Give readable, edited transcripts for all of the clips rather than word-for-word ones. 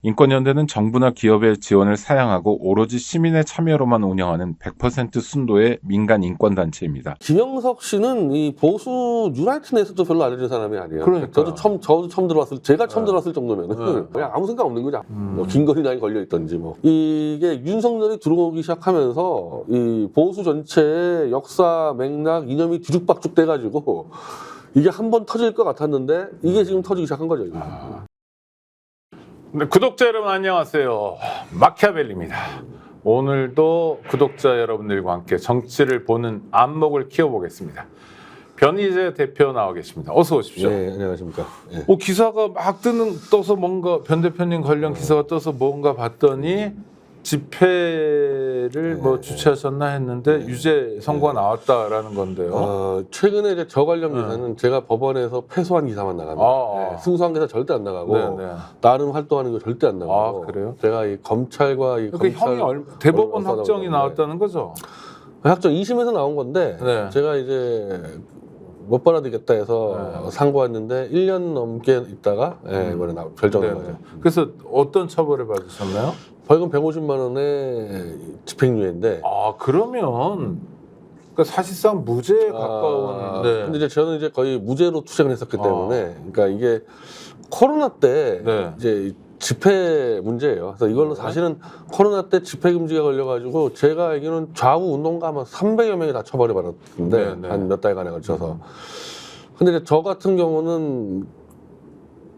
인권연대는 정부나 기업의 지원을 사양하고 오로지 시민의 참여로만 운영하는 100% 순도의 민간 인권단체입니다. 김영석 씨는 이 보수 뉴라이트에서도 별로 알려진 사람이 아니에요. 그러니까요. 저도 처음 들어왔을, 제가 처음 들어왔을 정도면은 그냥 아무 생각 없는 거죠. 뭐 긴거리 라인 걸려 있던지 뭐. 이게 윤석열이 들어오기 시작하면서 이 보수 전체의 역사, 맥락, 이념이 뒤죽박죽 돼가지고 이게 한번 터질 것 같았는데 이게 지금 터지기 시작한 거죠. 이거. 네, 구독자 여러분 안녕하세요. 마키아벨리입니다. 오늘도 구독자 여러분들과 함께 정치를 보는 안목을 키워보겠습니다. 변희재 대표 나와 계십니다. 어서 오십시오. 네, 안녕하십니까. 네. 기사가 막 떠서 뭔가 변 대표님 관련 기사가 떠서 뭔가 봤더니 집회를 뭐 주최하셨나 했는데 유죄 선고가 나왔다라는 건데요. 최근에 이제 저 관련 기사는 제가 법원에서 패소한 기사만 나갑니다. 승소한 기사 절대 안 나가고 나름 활동하는 거 절대 안 나가고. 그래요? 제가 이 검찰과 이 그러니까 검찰 형이 대법원 확정이 나왔다는 거죠? 확정 2심에서 나온 건데 제가 이제 못 받아들이겠다 해서 상고했는데 1년 넘게 있다가 이번에 결정한 거죠. 그래서 어떤 처벌을 받으셨나요? 벌금 150만 원에 집행유예인데. 그러면 그러니까 사실상 무죄에 가까운. 근데 이제 저는 이제 거의 무죄로 투쟁을 했었기 때문에, 그러니까 이게 코로나 때 이제 집회 문제예요. 그래서 이걸로 사실은 코로나 때 집회 금지가 걸려가지고 제가 알기로는 좌우 운동가 아마 300여 명이 다 처벌을 받았는데 한 몇 달간에 걸쳐서. 근데 이제 저 같은 경우는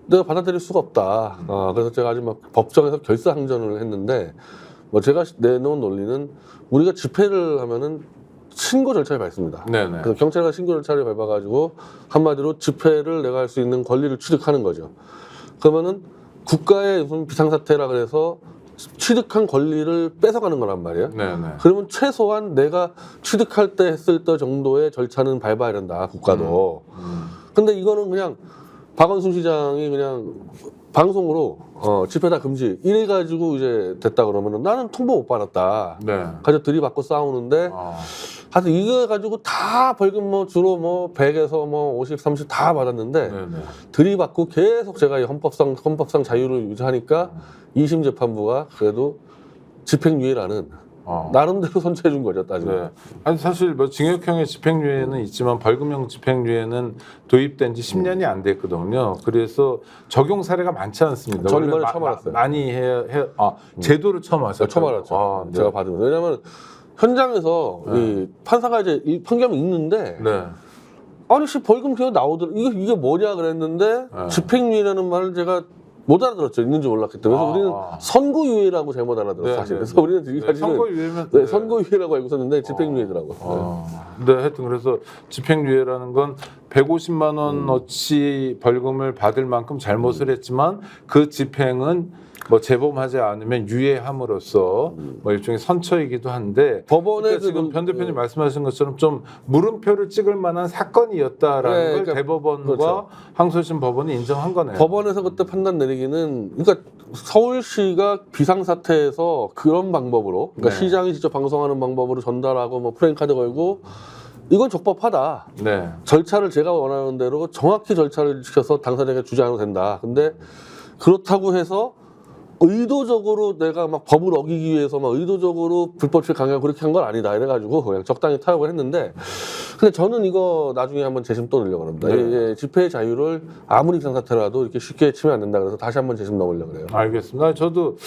내가 받아들일 수가 없다. 그래서 제가 아주 막 법정에서 결사항전을 했는데, 뭐 제가 내놓은 논리는 우리가 집회를 하면은 신고 절차를 밟습니다. 그래서 경찰과 신고 절차를 밟아가지고 한마디로 집회를 내가 할 수 있는 권리를 취득하는 거죠. 그러면은 국가의 무슨 비상사태라 그래서 취득한 권리를 뺏어가는 거란 말이에요. 그러면 최소한 내가 취득할 때 했을 때 정도의 절차는 밟아야 된다, 국가도. 근데 이거는 그냥 박원순 시장이 그냥 방송으로 집회 다 금지 이래가지고 이제 됐다 그러면은 나는 통보 못 받았다. 가지고 들이받고 싸우는데 하여튼 이거 가지고 다 벌금 뭐 주로 뭐 100에서 뭐 50, 30 다 받았는데 들이받고 계속 제가 이 헌법상 자유를 유지하니까 2심 재판부가 그래도 집행유예라는 나름대로 선처해 준 거죠, 따지면. 아니 사실 뭐 징역형의 집행유예는 있지만 벌금형 집행유예는 도입된 지 10년이 안 됐거든요. 그래서 적용 사례가 많지 않습니다. 저는 이번에 처음 알았어요. 많이 제도를 처음 알았어요. 처음 알았죠. 제가 받으면서. 왜냐면 현장에서 이 판사가 이제 이 판결이 있는데 아니 벌금 그냥 나오더라. 이게 뭐냐 그랬는데 집행유예라는 말을 제가 못 알아들었죠. 있는지 몰랐기 때문에. 그래서 우리는 선고유예라고 잘못 알아들었어요. 사실. 그래서 우리는 지금까지는 선고유예면 선고유예라고 알고 있었는데 집행유예더라고. 하여튼 그래서 집행유예라는 건 150만 원어치 벌금을 받을 만큼 잘못을 했지만 그 집행은 뭐 재범하지 않으면 유예함으로써 뭐 일종의 선처이기도 한데 법원에 그러니까 지금 변 대표님 말씀하신 것처럼 좀 물음표를 찍을 만한 사건이었다라는 걸 대법원과 항소심 법원이 인정한 거네요. 법원에서 그때 판단 내리기는 그러니까 서울시가 비상사태에서 그런 방법으로 그러니까 시장이 직접 방송하는 방법으로 전달하고 뭐 프레임카드 걸고 이건 적법하다. 절차를 제가 원하는 대로 정확히 절차를 지켜서 당사자에게 주지 않아도 된다. 근데 그렇다고 해서 의도적으로 내가 막 법을 어기기 위해서 막 의도적으로 불법적 강요하고 그렇게 한 건 아니다 이래가지고 그냥 적당히 타협을 했는데, 근데 저는 이거 나중에 한번 재심 또 넣으려고 합니다. 집회 자유를 아무리 비상사태라도 이렇게 쉽게 치면 안 된다 그래서 다시 한번 재심 넣으려고 그래요. 알겠습니다. 저도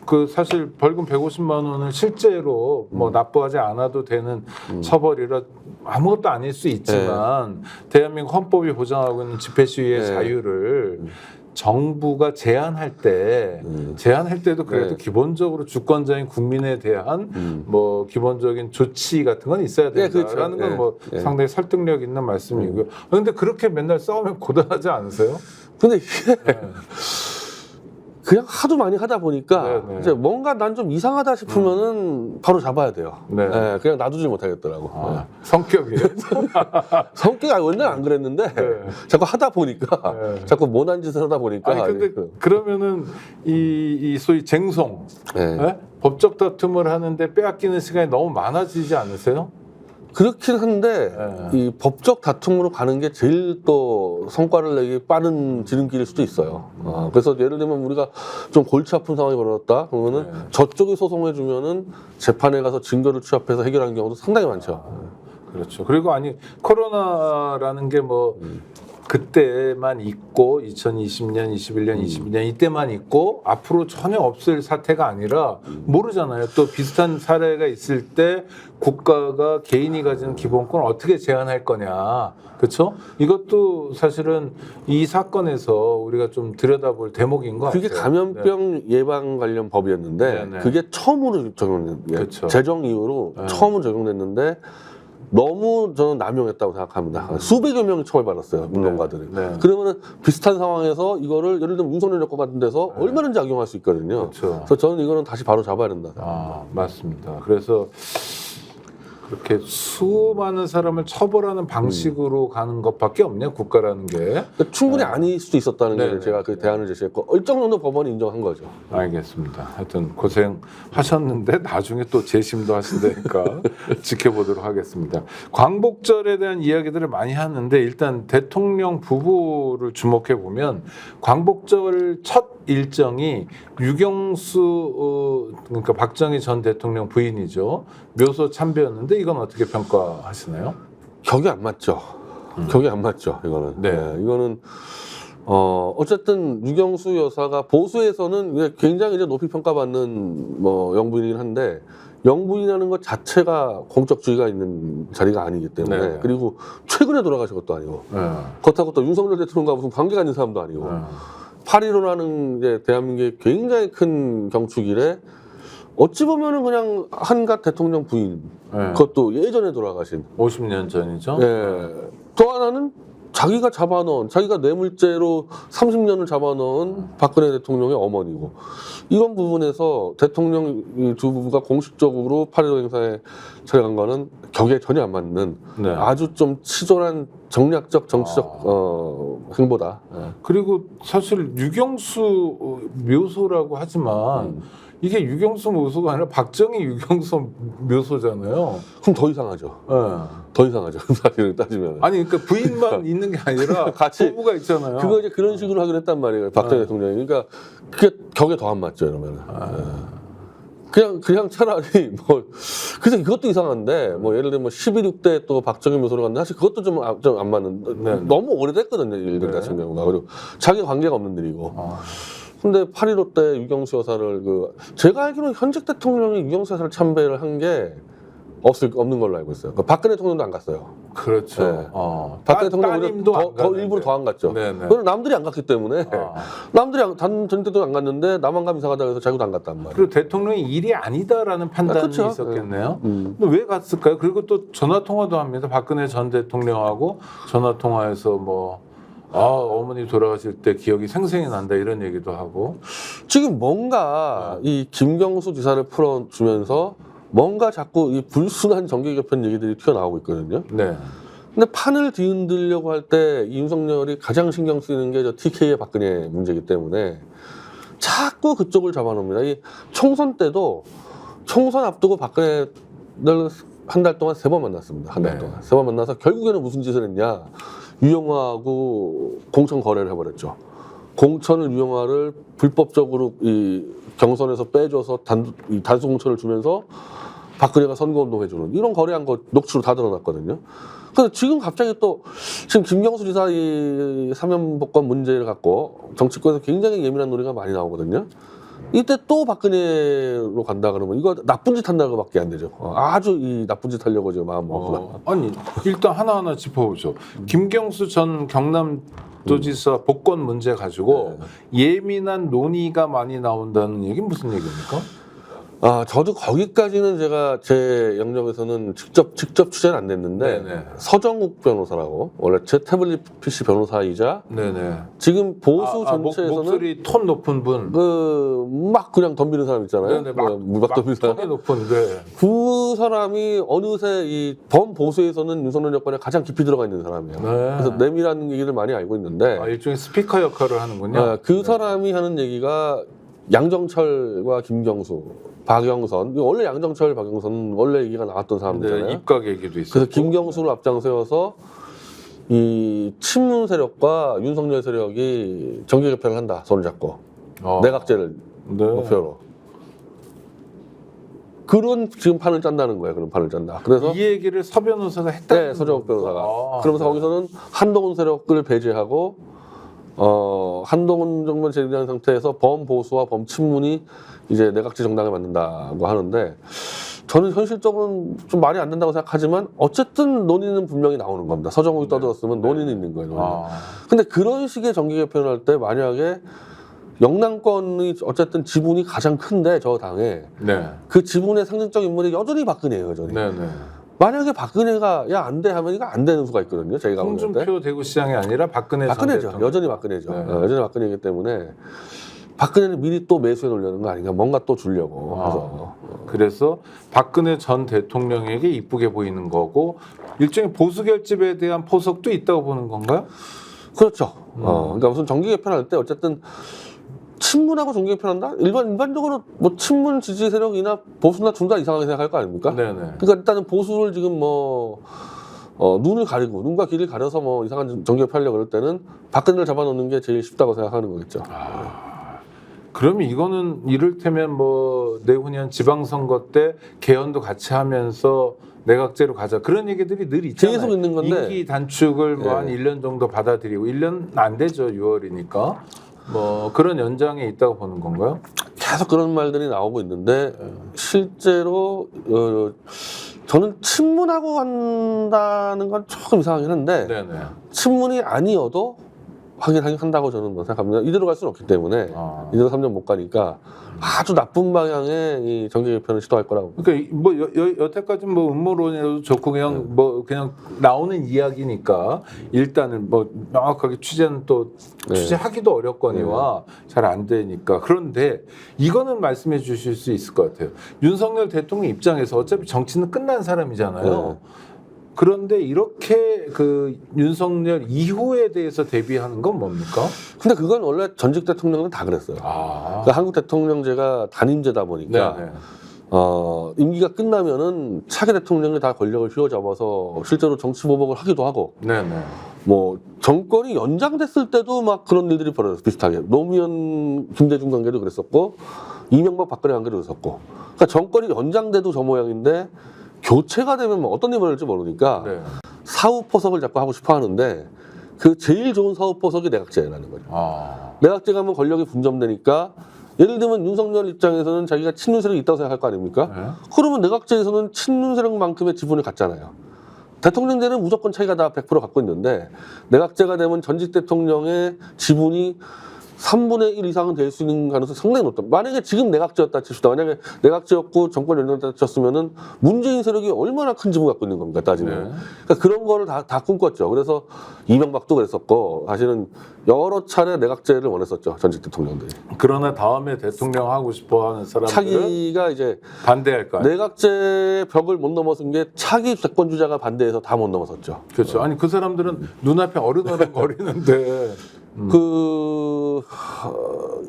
그 사실 벌금 150만 원은 실제로 뭐 납부하지 않아도 되는 처벌이라 아무것도 아닐 수 있지만 대한민국 헌법이 보장하고 있는 집회 시위의 자유를 정부가 제한할 때도 그래도 기본적으로 주권자인 국민에 대한 뭐 기본적인 조치 같은 건 있어야 된다라는 건 뭐 상당히 설득력 있는 말씀이고요. 그런데 그렇게 맨날 싸우면 고단하지 않으세요? 근데 이게 그냥 하도 많이 하다 보니까 이제 뭔가 난 좀 이상하다 싶으면은 바로 잡아야 돼요. 그냥 놔두지 못하겠더라고. 성격이에요? 성격이 원래 안 그랬는데 자꾸 하다 보니까 자꾸 못한 짓을 하다 보니까. 아니 근데 그러면은 이 소위 쟁송 법적 다툼을 하는데 빼앗기는 시간이 너무 많아지지 않으세요? 그렇긴 한데 이 법적 다툼으로 가는 게 제일 또 성과를 내기 빠른 지름길일 수도 있어요. 그래서 예를 들면 우리가 좀 골치 아픈 상황이 벌어졌다 그러면은 저쪽이 소송해 주면은 재판에 가서 증거를 취합해서 해결하는 경우도 상당히 많죠. 그렇죠. 그리고 아니 코로나라는 게 뭐 그때만 있고 2020년, 21년, 22년 이때만 있고 앞으로 전혀 없을 사태가 아니라 모르잖아요. 또 비슷한 사례가 있을 때 국가가 개인이 가지는 기본권을 어떻게 제한할 거냐. 그렇죠? 이것도 사실은 이 사건에서 우리가 좀 들여다볼 대목인 것 같아요. 그게 감염병 예방 관련 법이었는데 네네. 그게 처음으로 적용된 그렇죠. 재정 이후로 처음으로 적용됐는데 너무 저는 남용했다고 생각합니다. 수백여 명이 처벌받았어요, 운동가들이. 네. 그러면은 비슷한 상황에서 이거를 예를 들면 윤석열 정권 같은 데서 얼마든지 악용할 수 있거든요. 그렇죠. 그래서 저는 이거는 다시 바로 잡아야 된다. 맞습니다. 그래서 그렇게 수많은 사람을 처벌하는 방식으로 가는 것밖에 없네요, 국가라는 게. 그러니까 충분히 아닐 수도 있었다는 네. 게 제가 그 대안을 제시했고 일정 정도 법원이 인정한 거죠. 알겠습니다. 하여튼 고생하셨는데 나중에 또 재심도 하신다니까 지켜보도록 하겠습니다. 광복절에 대한 이야기들을 많이 하는데 일단 대통령 부부를 주목해 보면 광복절 첫 일정이 유경수 그러니까 박정희 전 대통령 부인이죠. 묘소 참배였는데 이건 어떻게 평가하시나요? 격이 안 맞죠. 격이 안 맞죠. 이거는. 네. 이거는 어쨌든 유경수 여사가 보수에서는 굉장히 이제 높이 평가받는 뭐 영부인이긴 한데 영부인이라는 것 자체가 공적주의가 있는 자리가 아니기 때문에 네. 그리고 최근에 돌아가신 것도 아니고 그렇다고 또 윤석열 대통령과 무슨 관계가 있는 사람도 아니고 8.15라는 이제 대한민국의 굉장히 큰 경축일에 어찌 보면은 그냥 한갓 대통령 부인 그것도 예전에 돌아가신 50년 전이죠. 예. 또 하나는 자기가 잡아놓은 자기가 뇌물죄로 30년을 잡아놓은 박근혜 대통령의 어머니고 이런 부분에서 대통령 이 두 부부가 공식적으로 8.15 행사에 찾아간 거는 격에 전혀 안 맞는 네. 아주 좀 치졸한 정략적 정치적 행보다. 그리고 사실 유경수 묘소라고 하지만 이게 유경수 묘소가 아니라 박정희 유경수 묘소잖아요. 그럼 더 이상하죠. 네. 더 이상하죠. 사실은 따지면. 아니 그러니까 부인만 있는 게 아니라 같이 부부가 있잖아요. 그거 이제 그런 식으로 하기로 했단 말이에요. 박정희 대통령이. 그러니까 그게 격에 더 안 맞죠, 이러면. 그냥 차라리 뭐 그래서 그것도 이상한데 뭐 예를 들면 11.6대 또 박정희 묘소로 갔는데 사실 그것도 좀 안 맞는 네. 너무 오래됐거든요, 일들 같은 경우가. 그리고 자기 관계가 없는 일이고. 근데 8.15 때 유경수 여사를 제가 알기로는 현직 대통령이 유경수 여사를 참배를 한 게 없는 걸로 알고 있어요. 박근혜 대통령도 안 갔어요. 그렇죠. 네. 박근혜 대통령은 따님도 안 더 일부러 더 안 갔죠. 네네. 그건 남들이 안 갔기 때문에 남들이 전 대통령 안 갔는데 나만 가면 이상하다 해서 자기도 안 갔단 말이에요. 그리고 대통령이 일이 아니다라는 판단이 그렇죠. 있었겠네요. 근데 왜 갔을까요? 그리고 또 전화 통화도 합니다. 박근혜 전 대통령하고 전화 통화해서 어머니 돌아가실 때 기억이 생생히 난다 이런 얘기도 하고. 지금 뭔가 이 김경수 지사를 풀어주면서 뭔가 자꾸 이 불순한 정계 개편 얘기들이 튀어나오고 있거든요. 네. 근데 판을 뒤흔들려고 할 때 윤석열이 가장 신경 쓰이는 게 저 TK의 박근혜 문제이기 때문에 자꾸 그쪽을 잡아놓습니다. 이 총선 때도 총선 앞두고 박근혜를 한 달 동안 3번 만났습니다. 한 달 네. 동안 3번 만나서 결국에는 무슨 짓을 했냐? 유영화하고 공천 거래를 해버렸죠. 공천을 유영화를 불법적으로 이 경선에서 빼줘서 단수 공천을 주면서 박근혜가 선거운동 해주는 이런 거래한 거 녹취로 다 드러났거든요. 그래서 지금 갑자기 또 지금 김경수 지사 이 사면복권 문제를 갖고 정치권에서 굉장히 예민한 논의가 많이 나오거든요. 이때 또 박근혜로 간다 그러면 이거 나쁜 짓 한다고밖에 안 되죠. 아주 이 나쁜 짓 하려고 지금 마음 먹고. 아니 일단 하나하나 짚어보죠. 김경수 전 경남도지사 복권 문제 가지고 예민한 논의가 많이 나온다는 얘기는 무슨 얘기입니까? 저도 거기까지는 제가 제 영역에서는 직접 취재는 안 됐는데 네네. 서정욱 변호사라고 원래 제 태블릿 PC 변호사이자 네네. 지금 보수 전체에서는 목소리 톤 높은 분. 막 그냥 덤비는 사람 있잖아요. 네네. 막 덤비는 사람. 톤이 높은데. 그 사람이 어느새 이 범보수에서는 윤석열 여권에 가장 깊이 들어가 있는 사람이에요. 네. 그래서 내밀한 얘기를 많이 알고 있는데 일종의 스피커 역할을 하는군요. 그 사람이 하는 얘기가 양정철과 김경수, 박영선, 원래 양정철, 박영선 원래 얘기가 나왔던 사람들이잖아요. 네, 입각 얘기도 있었고. 그래서 김경수를 앞장 세워서 이 친문 세력과 윤석열 세력이 정계 개편을 한다. 손을 잡고 내각제를 네. 목표로. 그런 지금 판을 짠다는 거예요. 그런 판을 짠다. 그래서 이 얘기를 서 변호사가 했다는 네, 서정욱 변호사가. 아, 그러면서 네. 거기서는 한동훈 세력을 배제하고 한동훈 정권 제기된 상태에서 범보수와 범친문이 이제 내각제 정당을 만든다고 하는데 저는 현실적으로는 좀 말이 안 된다고 생각하지만 어쨌든 논의는 분명히 나오는 겁니다. 서정욱이 떠들었으면 논의는 있는 거예요. 논의는. 근데 그런 식의 정계 개편을 할 때 만약에 영남권의 어쨌든 지분이 가장 큰데 저 당에 네. 그 지분의 상징적 인물이 여전히 박근혜예요. 여전히. 네, 네. 만약에 박근혜가 야 안 돼 하면 이거 안 되는 수가 있거든요. 저희가 볼 때. 홍준표 대구시장이 아니라 박근혜 전 박근혜죠. 대통령. 여전히 박근혜죠. 네. 여전히 박근혜이기 때문에 박근혜는 미리 또 매수해 놓으려는 거 아닌가. 뭔가 또 주려고. 그래서 박근혜 전 대통령에게 이쁘게 보이는 거고 일종의 보수 결집에 대한 포석도 있다고 보는 건가요? 그렇죠. 그러니까 무슨 정계 개편할 때 어쨌든 친문하고 정계 개편한다? 일반적으로 뭐 친문 지지 세력이나 보수나 둘 다 이상하게 생각할 거 아닙니까? 네네. 그러니까 일단은 보수를 지금 뭐 눈을 가리고 눈과 귀를 가려서 뭐 이상한 정계 개편하려고 그럴 때는 박근혜를 잡아놓는 게 제일 쉽다고 생각하는 거겠죠. 그러면 이거는 이를테면 뭐 내후년 지방선거 때 개헌도 같이 하면서 내각제로 가자 그런 얘기들이 늘 있잖아요. 계속 있는 건데. 임기 단축을 뭐 한 네. 1년 정도 받아들이고 1년 안 되죠. 6월이니까. 뭐 그런 연장에 있다고 보는 건가요? 계속 그런 말들이 나오고 있는데 실제로 저는 친문하고 한다는 건 조금 이상하긴 한데 네네. 친문이 아니어도 하긴 한다고 저는 뭐 생각합니다. 이대로 갈 수는 없기 때문에 이대로 3년 못 가니까 아주 나쁜 방향의 이 정계 개편을 시도할 거라고. 그러니까 뭐 여태까지 뭐 음모론이라도 좋고 그냥 뭐 그냥 나오는 이야기니까 일단은 뭐 명확하게 취재는 또 취재하기도 어렵거니와 잘 안 되니까. 그런데 이거는 말씀해 주실 수 있을 것 같아요. 윤석열 대통령 입장에서 어차피 정치는 끝난 사람이잖아요. 그런데 이렇게 그 윤석열 이후에 대해서 대비하는 건 뭡니까? 근데 그건 원래 전직 대통령은 다 그랬어요. 그러니까 한국 대통령제가 단임제다 보니까 네네. 임기가 끝나면은 차기 대통령이 다 권력을 휘어잡아서 실제로 정치 보복을 하기도 하고 네네. 뭐 정권이 연장됐을 때도 막 그런 일들이 벌어졌어요. 비슷하게 노무현 김대중 관계도 그랬었고 이명박 박근혜 관계도 그랬었고 그러니까 정권이 연장돼도 저 모양인데 교체가 되면 뭐 어떤 일이 벌어질지 모르니까 네. 사후포석을 자꾸 하고 싶어 하는데 그 제일 좋은 사후포석이 내각제라는 거죠. 내각제가 하면 권력이 분점되니까 예를 들면 윤석열 입장에서는 자기가 친윤 세력이 있다고 생각할 거 아닙니까? 네. 그러면 내각제에서는 친윤 세력만큼의 지분을 갖잖아요. 대통령제는 무조건 차이가 다 100% 갖고 있는데 내각제가 되면 전직 대통령의 지분이 3분의 1 이상은 될 수 있는 가능성이 상당히 높다. 만약에 지금 내각제였다 칩시다. 만약에 내각제였고 정권 연장됐다 쳤으면은 문재인 세력이 얼마나 큰 지분 갖고 있는 겁니까, 따지면. 네. 그러니까 그런 거를 다 꿈꿨죠. 그래서 이명박도 그랬었고, 사실은 여러 차례 내각제를 원했었죠, 전직 대통령들이. 그러나 다음에 대통령 하고 싶어 하는 사람들은 차기가 이제 반대할 거 아니에요. 내각제 벽을 못 넘어선 게 차기 대권 주자가 반대해서 다 못 넘어섰죠. 그렇죠. 아니 그 사람들은 눈앞에 어른어른 거리는데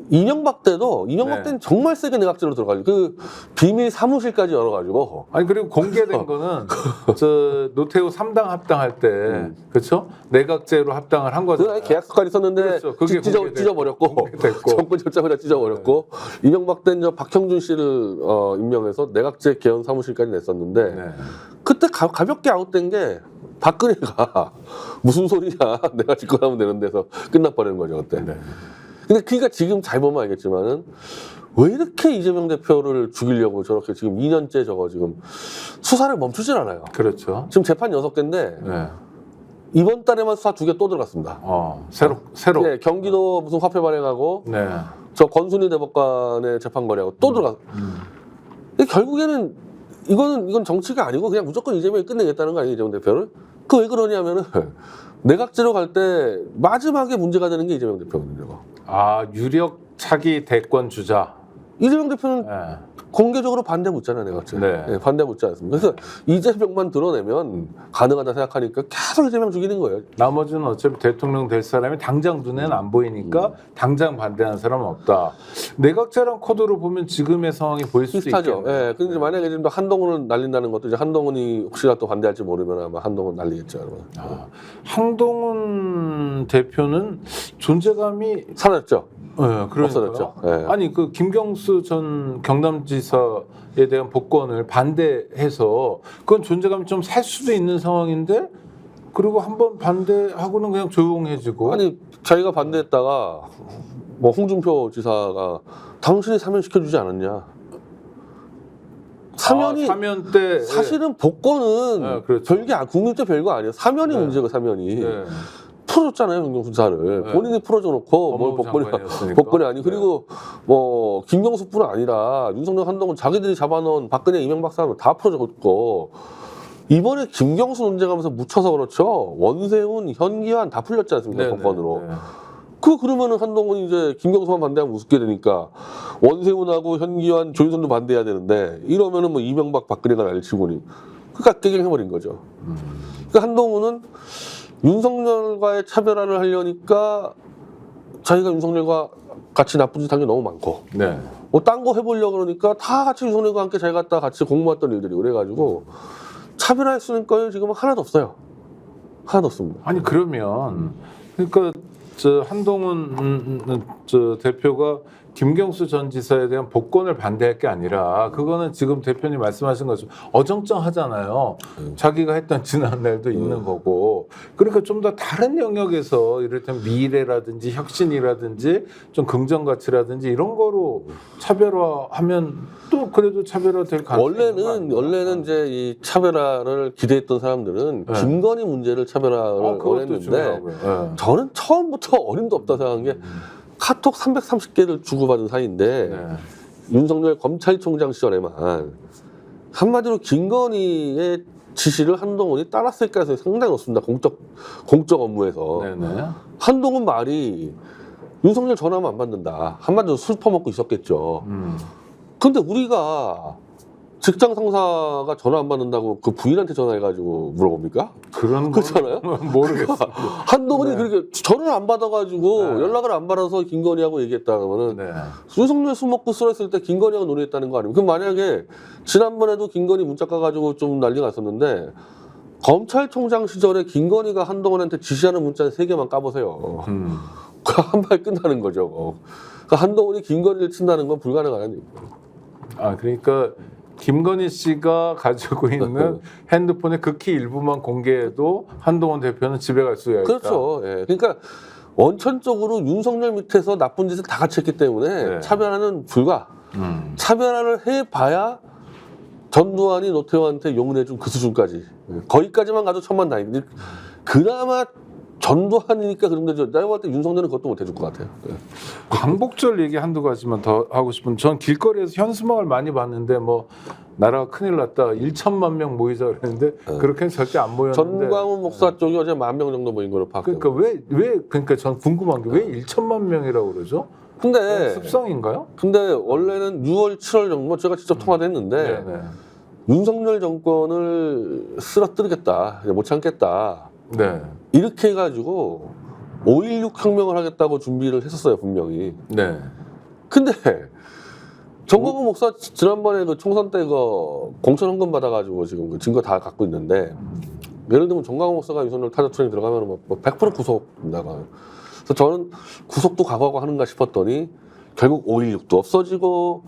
이명박 때도 이명박 네. 때는 정말 세게 내각제로 들어가지고 그 비밀 사무실까지 열어가지고 아니 그리고 공개된 거는 저 노태우 3당 합당할 때 그렇죠? 내각제로 합당을 한 그 거잖아요. 아예 계약서까지 썼는데 그렇죠. 그게 찢어버렸고 공개됐고. 정권 절차가 찢어버렸고 이명박 때는 저 박형준 씨를 임명해서 내각제 개헌 사무실까지 냈었는데 네. 그때 가볍게 아웃된 게 박근혜가 무슨 소리냐 내가 집권하면 되는 데서 끝나버리는 거죠 그때. 네. 근데 그러니까 지금 잘 보면 알겠지만은 왜 이렇게 이재명 대표를 죽이려고 저렇게 지금 2년째 저거 지금 수사를 멈추질 않아요. 그렇죠. 지금 재판 6개인데 네. 이번 달에만 수사 2개 또 들어갔습니다. 새로. 네, 경기도 무슨 화폐 발행하고 네. 저 권순일 대법관의 재판 거래하고 또 들어갔. 근데 결국에는 이건 정치가 아니고 그냥 무조건 이재명이 끝내겠다는 거 아니에요, 이재명 대표를? 그 왜 그러냐면은 내각제로 갈 때 마지막에 문제가 되는 게 이재명 대표거든요. 유력 차기 대권 주자. 이재명 대표는 네. 공개적으로 반대 묻잖아요, 내가. 네. 네, 반대 묻지 않습니다. 그래서 이재명만 드러내면 가능하다 생각하니까 계속 이재명 죽이는 거예요. 나머지는 어차피 대통령 될 사람이 당장 눈에는 안 보이니까 당장 반대하는 사람은 없다. 내각제랑 코드로 보면 지금의 상황이 보일 수도 비슷하죠. 있겠네요. 예. 근데 만약에 지금 한동훈을 날린다는 것도 이제 한동훈이 혹시나 또 반대할지 모르면 아마 한동훈 날리겠죠. 여러분. 한동훈 대표는 존재감이 사라졌죠. 그러니까요. 없어졌죠. 예. 아니 그 김경수 전 경남지사에 대한 복권을 반대해서 그건 존재감이 좀 살 수도 있는 상황인데 그리고 한번 반대하고는 그냥 조용해지고 아니 자기가 반대했다가 뭐 홍준표 지사가 당신이 사면시켜주지 않았냐. 사면이 사면 때 사실은 복권은 네, 그렇죠. 국민대 별거 아니에요. 사면이 네. 문제고 사면이. 네. 풀어줬잖아요, 김경수 지사를. 네. 본인이 풀어줘 놓고 뭘 법무부 복권이 장관이었으니까. 복권이 아니. 그리고 뭐 김경수뿐 아니라 윤석열, 한동훈 자기들이 잡아놓은 박근혜, 이명박 사람을 다 풀어줬고 이번에 김경수 논쟁하면서 묻혀서 그렇죠. 원세훈, 현기환 다 풀렸지 않습니까, 네, 복권으로. 네, 네. 그러면은 한동훈이 이제 김경수만 반대하면 우습게 되니까 원세훈하고 현기환, 조윤선도 반대해야 되는데 이러면은 뭐 이명박, 박근혜가 날치고니 그러니까 깨갱해버린 거죠. 그러니까 한동훈은 윤석열과의 차별화를 하려니까 자기가 윤석열과 같이 나쁜 짓 한 게 너무 많고 네. 뭐 딴 거 해보려고 그러니까 다 같이 윤석열과 함께 잘 갔다 같이 공모했던 일들이 그래가지고 차별화할 수 있는 거는 지금은 하나도 없어요. 하나도 없습니다. 아니 그러면 그러니까 저 한동훈 저 대표가 김경수 전 지사에 대한 복권을 반대할 게 아니라 그거는 지금 대표님 말씀하신 것처럼 어정쩡하잖아요. 자기가 했던 지난날도 있는 거고 그러니까 좀 더 다른 영역에서 이를테면 미래라든지 혁신이라든지 좀 긍정 가치라든지 이런 거로 차별화하면 또 그래도 차별화될 가능성이 원래는 이제 이 차별화를 기대했던 사람들은 네. 김건희 문제를 차별화를 그것도 원했는데 중요하고요. 네. 저는 처음부터 어림도 없다 생각한 게 카톡 330개를 주고받은 사이인데 네. 윤석열 검찰총장 시절에만 한마디로 김건희의 지시를 한동훈이 따랐을 가능성이 상당히 높습니다. 공적 업무에서. 네네. 한동훈 말이 윤석열 전화하면 안 받는다. 한마디로 술 퍼먹고 있었겠죠. 근데 우리가 직장 상사가 전화 안 받는다고 그 부인한테 전화해가지고 물어봅니까? 그런 그렇잖아요. 모르겠어요. 한동훈이 네. 그렇게 전화를 안 받아가지고 네. 연락을 안 받아서 김건희하고 얘기했다 그러면은 네. 윤석열 술 먹고 쓰러졌을 때 김건희하고 논의했다는 거 아니에요? 그럼 만약에 지난번에도 김건희 문자 까가지고 좀 난리가 났었는데 검찰총장 시절에 김건희가 한동훈한테 지시하는 문자 3개만 까보세요. 한 발 끝나는 거죠. 그러니까 한동훈이 김건희를 친다는 건 불가능한 얘기예요. 아 그러니까 김건희 씨가 가지고 있는 핸드폰의 극히 일부만 공개해도 한동훈 대표는 집에 갈 수가 있다. 그렇죠. 예. 그러니까 원천적으로 윤석열 밑에서 나쁜 짓을 다 같이 했기 때문에 네. 차별화는 불가. 차별화를 해봐야 전두환이 노태우한테 용인해준 그 수준까지. 거기까지만 가도 천만다행인데 그나마 전두환이니까 그런데 내가 볼 때 윤석열은 그것도 못 해줄 것 같아요. 예. 광복절 얘기 한두 가지만 더 하고 싶은 전 길거리에서 현수막을 많이 봤는데 뭐 나라가 큰일 났다 1천만 명 모이자 그랬는데 그렇게는 절대 안 모였는데 전광훈 목사 쪽이 어제 10,000명 정도 모인 걸로 파악돼요. 그러니까 왜 그러니까 전 궁금한 게 왜 1천만 명이라고 그러죠? 근데 습성인가요? 원래는 6월, 7월 정도 제가 직접 통화도 했는데 네네. 윤석열 정권을 쓰러뜨리겠다, 못 참겠다 네. 이렇게 해가지고 5.16 혁명을 하겠다고 준비를 했었어요 분명히. 네. 근데 정광훈 목사 지난번에 그 총선 때 그 공천 헌금 받아가지고 지금 그 증거 다 갖고 있는데 예를 들면 정광훈 목사가 윤석열 타자투쟁 들어가면 뭐 100% 구속입니다. 그래서 저는 구속도 각오하고 하는가 싶었더니 결국 5.16도 없어지고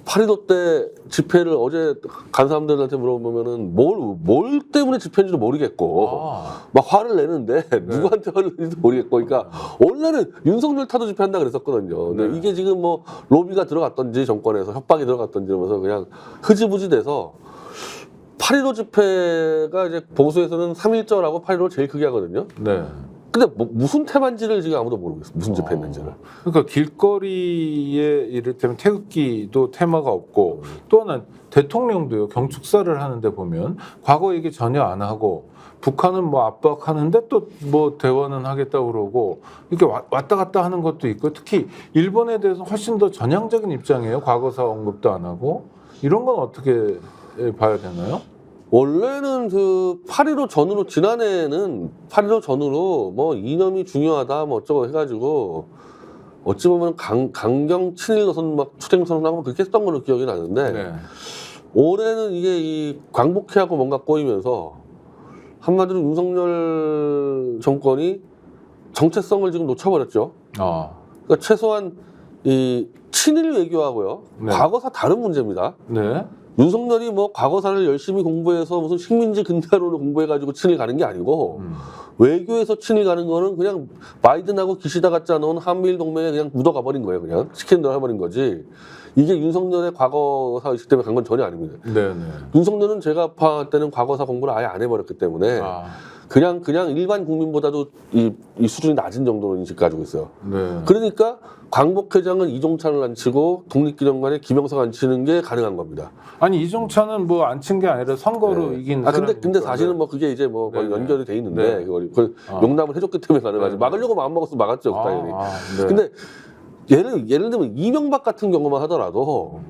8.15 때 집회를 어제 간 사람들한테 물어보면은 뭘 때문에 집회인지도 모르겠고 막 화를 내는데 누구한테 화를 내는지도 모르겠고 그러니까 원래는 윤석열 타도 집회한다 그랬었거든요. 근데 네. 이게 지금 뭐 로비가 들어갔던지 정권에서 협박이 들어갔던지 이러면서 그냥 흐지부지 돼서 8.15 집회가 이제 보수에서는 3.1절하고 8.15를 제일 크게 하거든요. 네. 근데 뭐 무슨 테마인지를 지금 아무도 모르겠어요. 무슨 집회했는지를. 그러니까 길거리에 이를테면 태극기도 테마가 없고 또 하나 대통령도요 경축사를 하는데 보면 과거 얘기 전혀 안 하고 북한은 뭐 압박하는데 또 뭐 대화는 하겠다고 그러고 이렇게 왔다 갔다 하는 것도 있고 특히 일본에 대해서 훨씬 더 전향적인 입장이에요. 과거사 언급도 안 하고 이런 건 어떻게 봐야 되나요? 원래는 그 8.15 전후로 지난해에는 8.15 전후로 뭐 이념이 중요하다 뭐 어쩌고 해가지고 어찌 보면 강경 친일 노선 막 투쟁 선언하고 그렇게 했던 걸로 기억이 나는데 네. 올해는 이게 이 광복회하고 뭔가 꼬이면서 한마디로 윤석열 정권이 정체성을 지금 놓쳐버렸죠. 그러니까 최소한 이 친일 외교하고요. 네. 과거사 다른 문제입니다. 네. 윤석열이 뭐 과거사를 열심히 공부해서 무슨 식민지 근대화론을 공부해가지고 친일 가는 게 아니고 외교에서 친일 가는 거는 그냥 바이든하고 기시다가 짜놓은 한미일 동맹에 그냥 묻어가 버린 거예요. 그냥 시키는 대로 해버린 거지. 이게 윤석열의 과거사 의식 때문에 간 건 전혀 아닙니다. 네네. 윤석열은 제가 파할 때는 과거사 공부를 아예 안 해버렸기 때문에 그냥 일반 국민보다도 이 수준이 낮은 정도로 인식 가지고 있어요. 네. 그러니까 광복회장은 이종찬을 안 치고 독립기념관에 김영석 안 치는 게 가능한 겁니다. 아니 이종찬은 뭐 안 친 게 아니라 선거로 네. 이긴 근데 사람이니까. 사실은 뭐 그게 이제 뭐 거의 네네. 연결이 돼 있는데 네. 그걸 용납을 해줬기 때문에 가능하지. 네. 막으려고 마음 먹었으면 막았죠, 당연히. 네. 근데 예를 들면 이명박 같은 경우만 하더라도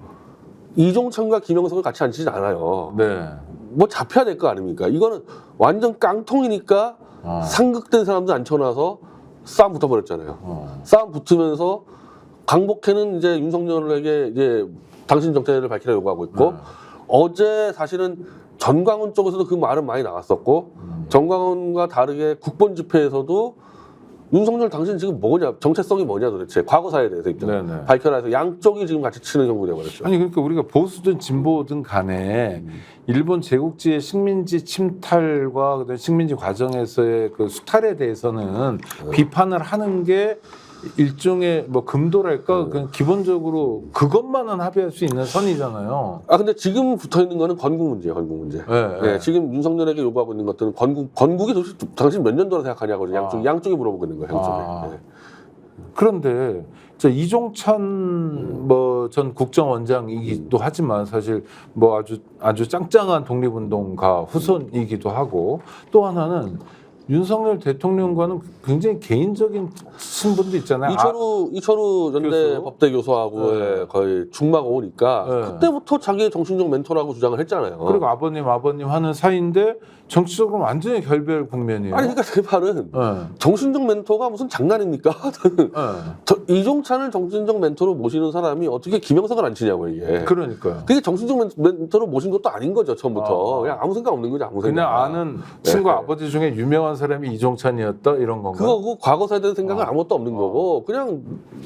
이종찬과 김영석을 같이 앉히진 않아요. 네. 뭐 잡혀야 될 거 아닙니까? 이거는 완전 깡통이니까 상극된 사람들 앉혀놔서 싸움 붙어버렸잖아요. 싸움 붙으면서 광복회는 이제 윤석열에게 이제 당신 정체를 밝히라 요구하고 있고 어제 사실은 전광훈 쪽에서도 그 말은 많이 나왔었고 전광훈과 다르게 국본 집회에서도 윤석열 당신 지금 뭐냐 정체성이 뭐냐 도대체 과거사에 대해서 입장 밝혀라 해서 양쪽이 지금 같이 치는 형국이 돼버렸죠. 아니 그러니까 우리가 보수든 진보든 간에 일본 제국지의 식민지 침탈과 그다음 식민지 과정에서의 그 수탈에 대해서는 비판을 하는 게 일종의 뭐 금도랄까 그냥 기본적으로 그것만은 합의할 수 있는 선이잖아요. 근데 지금 붙어 있는 거는 건국 문제예요, 건국 문제. 네, 지금 윤석열에게 요구하고 있는 것들은 건국이 도대체 당신 몇 년도라 생각하냐고 양쪽이 물어보고 있는 거예요, 양쪽에. 네. 그런데 이종찬 뭐 전 국정원장이기도 하지만 사실 뭐 아주 짱짱한 독립운동가 후손이기도 하고 또 하나는 윤석열 대통령과는 굉장히 개인적인 신분도 있잖아요. 이철우 전대 교수. 법대 교수하고 거의 중마가 오니까 그때부터 자기의 정신적 멘토라고 주장을 했잖아요. 그리고 아버님 하는 사이인데 정치적으로 완전히 결별 국면이에요. 아니 그러니까 제 말은 정신적 멘토가 무슨 장난입니까? 이종찬을 정신적 멘토로 모시는 사람이 어떻게 김영석을 안 치냐고 이게. 그러니까요. 그게 정신적 멘토로 모신 것도 아닌 거죠 처음부터. 그냥 아무 생각 없는 거죠 아무 생각. 그냥 아는 친구 아버지 중에 유명한 사람이 이종찬이었다 이런 건가? 그거고 과거사에 대한 생각은 아무것도 없는 거고 그냥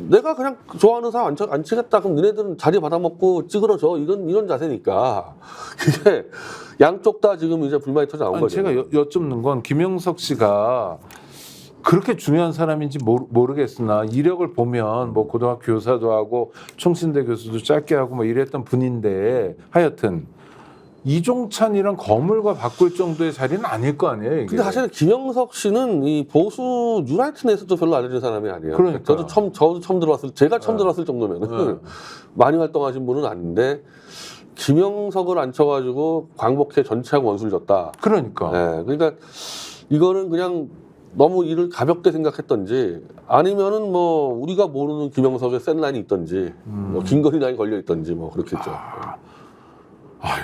내가 그냥 좋아하는 사람 안 치겠다 그럼 너네들은 자리 받아먹고 찌그러져 이런 자세니까 그게 양쪽 다 지금 이제 불만이 터져 나온 거죠. 제가 여쭙는 건 김영석 씨가 그렇게 중요한 사람인지 모르겠으나 이력을 보면 뭐 고등학교 교사도 하고 총신대 교수도 짧게 하고 뭐 이랬던 분인데 하여튼 이종찬이랑 거물과 바꿀 정도의 자리는 아닐 거 아니에요. 이게. 근데 사실 김영석 씨는 이 보수 뉴라이트 내에서도 별로 알려진 사람이 아니에요. 그러니까 저도 처음 들어왔을 제가 처음 들어왔을 정도면은 많이 활동하신 분은 아닌데 김영석을 앉혀가지고 광복회 전체하고 원수를 줬다. 그러니까. 네, 그러니까 이거는 그냥 너무 일을 가볍게 생각했던지 아니면은 뭐 우리가 모르는 김영석의 센 라인이 있던지 뭐 김건희 라인이 걸려 있던지 뭐 그렇겠죠.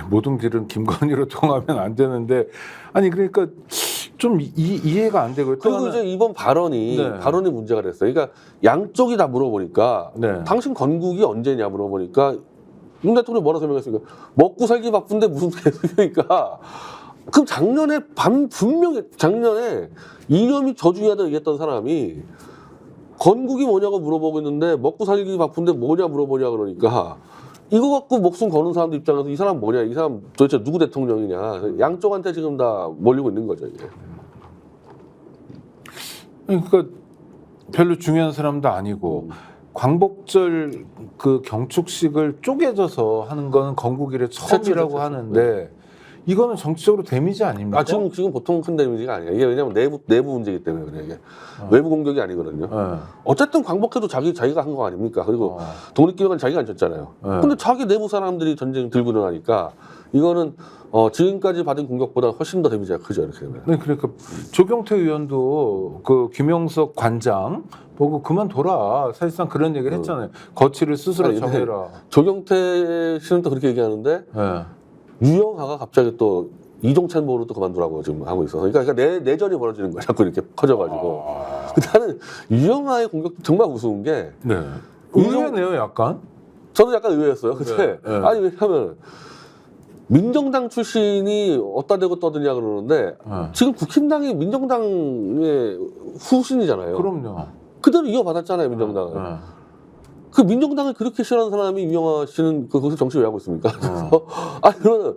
모든 길은 김건희로 통하면 안 되는데 아니 그러니까 좀 이해가 안 되고요. 그리고 이제 이번 발언이 문제가 됐어요. 그러니까 양쪽이 다 물어보니까 당신 건국이 언제냐 물어보니까 윤 대통령이 뭐라 설명했습니까? 먹고 살기 바쁜데 무슨 개소리니까. 그럼 분명히 작년에 이념이 저중요하다고 얘기했던 사람이 건국이 뭐냐고 물어보고 있는데 먹고 살기 바쁜데 뭐냐 물어보냐 그러니까 이거 갖고 목숨 거는 사람들 입장에서 이 사람 뭐냐, 이 사람 도대체 누구 대통령이냐, 양쪽한테 지금 다 몰리고 있는 거죠, 이게. 그러니까 별로 중요한 사람도 아니고 광복절 그 경축식을 쪼개져서 하는 거는 건국 이래 처음이라고 하는데 이거는 정치적으로 데미지 아닙니까? 아, 지금 보통 큰 데미지가 아니에요. 이게 왜냐면 내부 문제이기 때문에 그래 이게 외부 공격이 아니거든요. 네. 어쨌든 광복해도 자기가 한 거 아닙니까? 그리고 독립기념관 자기가 안 쳤잖아요. 네. 근데 자기 내부 사람들이 전쟁 들고 일어나니까 이거는 지금까지 받은 공격보다 훨씬 더 데미지가 크죠. 이렇게 되면. 네, 그러니까 조경태 의원도 그 김영석 관장 보고 그만둬라. 사실상 그런 얘기를 했잖아요. 거취를 스스로 아니, 근데 정해라. 조경태 씨는 또 그렇게 얘기하는데 네. 유영하가 갑자기 또 이종찬 보호를 또 그만두라고 지금 하고 있어서 그러니까 내전이 벌어지는 거야. 자꾸 이렇게 커져가지고. 나는 유영하의 공격도 정말 우스운 게 네. 의외네요, 약간. 저도 약간 의외였어요. 근데 네, 네. 아니 왜냐면 민정당 출신이 어디다 대고 떠드냐 그러는데 네. 지금 국힘당이 민정당의 후신이잖아요. 그럼요. 그대로 이어받았잖아요, 민정당은. 네. 그 민정당을 그렇게 싫어하는 사람이 유영하 씨는 거기서 정치 왜 하고 있습니까? 그래서 아니 그러면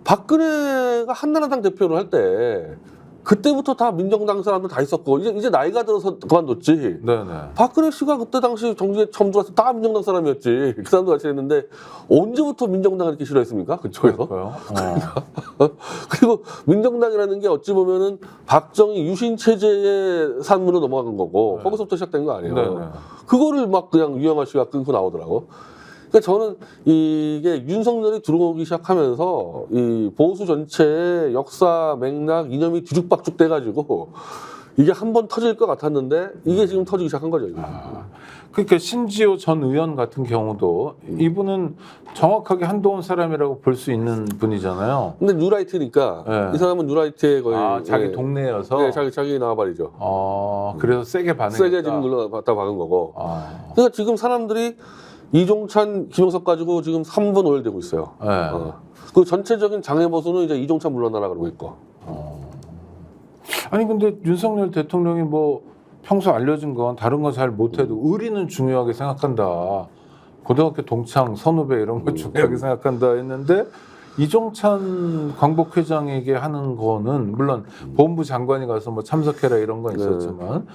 박근혜가 한나라당 대표를 할 때 그때부터 다 민정당 사람들 다 있었고 이제 나이가 들어서 그만뒀지. 네네. 박근혜 씨가 그때 당시 정치에 처음 들어왔을 때 다 민정당 사람이었지. 그 사람도 같이 했는데 언제부터 민정당을 이렇게 싫어했습니까? 그쪽에서. 그리고 민정당이라는 게 어찌 보면은 박정희 유신 체제의 산문으로 넘어간 거고 거기서부터 시작된 거 아니에요. 네네. 그거를 막 그냥 유영하 씨가 끊고 나오더라고. 그러니까 저는 이게 윤석열이 들어오기 시작하면서 이 보수 전체의 역사 맥락 이념이 뒤죽박죽 돼가지고 이게 한 번 터질 것 같았는데 이게 지금 터지기 시작한 거죠. 이거. 그러니까 신지호 전 의원 같은 경우도 이분은 정확하게 한동훈 사람이라고 볼 수 있는 분이잖아요. 근데 뉴라이트니까 네. 이 사람은 뉴라이트에 거의 자기 동네여서. 네, 자기 나와버리죠. 그래서 세게 반응했다. 세게 지금 눌러봤다 박은 거고. 그러니까 지금 사람들이 이종찬, 김영석 가지고 지금 3분 5일 되고 있어요. 네. 그 전체적인 장애 보수는 이제 이종찬 물러나라 그러고 있고. 아니 근데 윤석열 대통령이 뭐 평소 알려진 건 다른 건 잘 못해도 의리는 중요하게 생각한다. 고등학교 동창, 선후배 이런 거 중요하게 생각한다 했는데 이종찬 광복회장에게 하는 거는 물론 본부 장관이 가서 뭐 참석해라 이런 건 있었지만